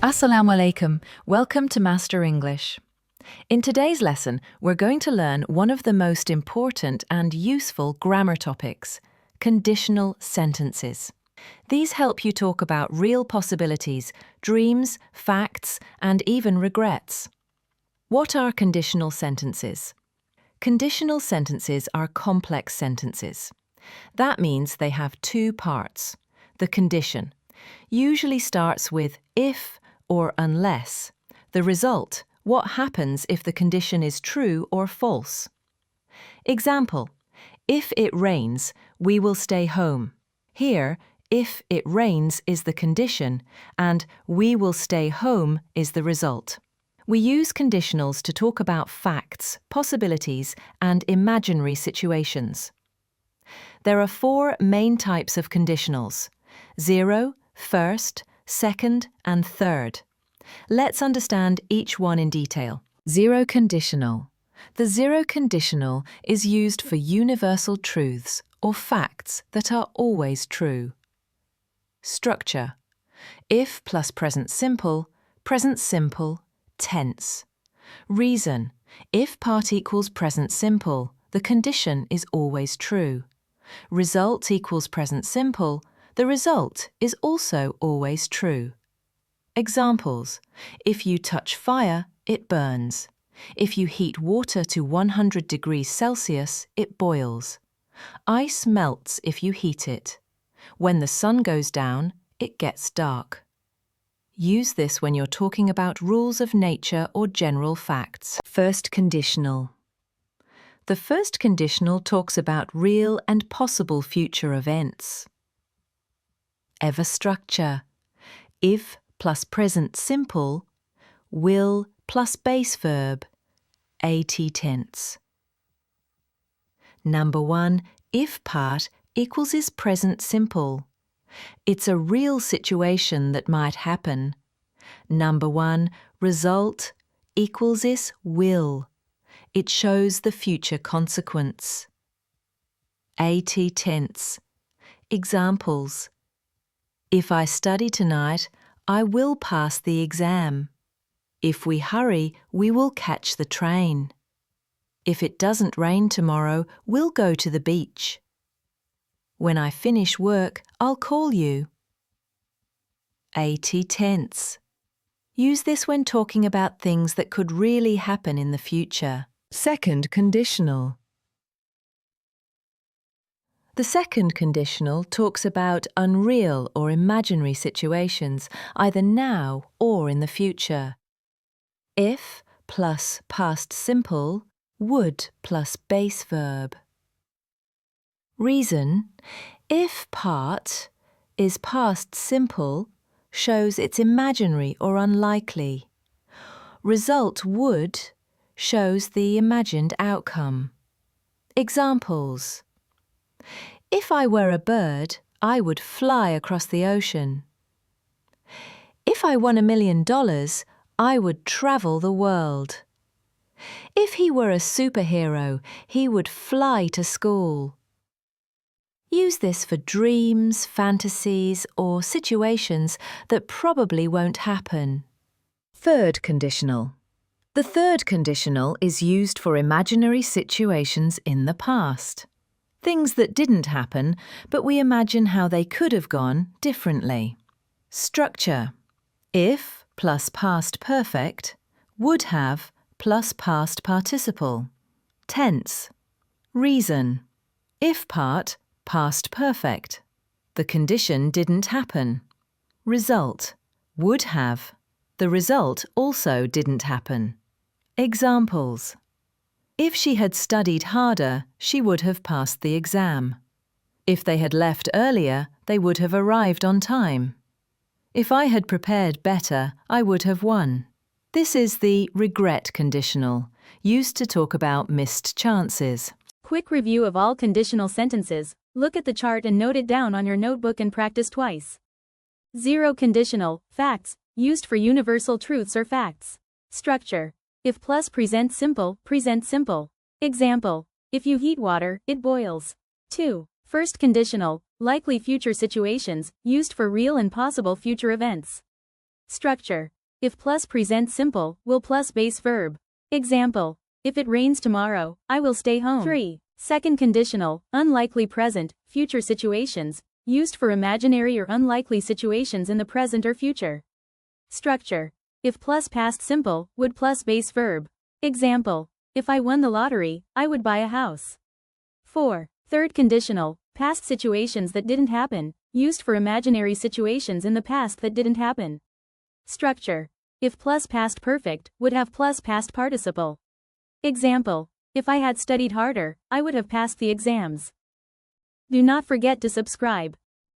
Assalamu alaikum. Welcome to Master English. In today's lesson, we're going to learn one of the most important and useful grammar topics, conditional sentences. These help you talk about real possibilities, dreams, facts, and even regrets. What are conditional sentences? Conditional sentences are complex sentences. That means they have two parts. The condition usually starts with if or unless. The result, what happens if the condition is true or false. Example, if it rains, we will stay home. Here, if it rains is the condition and we will stay home is the result. We use conditionals to talk about facts, possibilities, and imaginary situations. There are four main types of conditionals: 0, first, second, and third. Let's understand each one in detail. Zero conditional. The zero conditional is used for universal truths or facts that are always true. Structure: if plus present simple, tense. Reason: if part equals present simple, the condition is always true. Result equals present simple, the result is also always true. Examples: if you touch fire, it burns. If you heat water to 100 degrees Celsius, it boils. Ice melts if you heat it. When the sun goes down, it gets dark. Use this when you're talking about rules of nature or general facts. First conditional. The first conditional talks about real and possible future events. Ever structure: if plus present simple, will plus base verb, at tense. Number 1, if part equals is present simple. It's a real situation that might happen. Number 1, result equals is will. It shows the future consequence. At tense. Examples: if I study tonight, I will pass the exam. If we hurry, we will catch the train. If it doesn't rain tomorrow, we'll go to the beach. When I finish work, I'll call you. At tense. Use this when talking about things that could really happen in the future. Second conditional. The second conditional talks about unreal or imaginary situations, either now or in the future. If plus past simple, would plus base verb. Reason: if part is past simple, shows it's imaginary or unlikely. Result would shows the imagined outcome. Examples: if I were a bird, I would fly across the ocean. If I won $1 million, I would travel the world. If he were a superhero, he would fly to school. Use this for dreams, fantasies, or situations that probably won't happen. Third conditional. The third conditional is used for imaginary situations in the past. Things that didn't happen, but we imagine how they could have gone differently. Structure: if plus past perfect, would have plus past participle. Tense. Reason: if part, past perfect. The condition didn't happen. Result: would have. The result also didn't happen. Examples: if she had studied harder, she would have passed the exam. If they had left earlier, they would have arrived on time. If I had prepared better, I would have won. This is the regret conditional, used to talk about missed chances. Quick review of all conditional sentences. Look at the chart and note it down on your notebook and practice twice. Zero conditional, facts, used for universal truths or facts. Structure: if plus present simple, Example: if you heat water, it boils. 2. First conditional, likely future situations, used for real and possible future events. Structure. If plus present simple, will plus base verb. Example. If it rains tomorrow, I will stay home. 3. Second conditional, unlikely present, future situations, used for imaginary or unlikely situations in the present or future. Structure. If plus past simple, would plus base verb. Example. If I won the lottery, I would buy a house. 4. Third conditional, past situations that didn't happen, used for imaginary situations in the past that didn't happen. Structure. If plus past perfect, would have plus past participle. Example. If I had studied harder, I would have passed the exams. Do not forget to subscribe.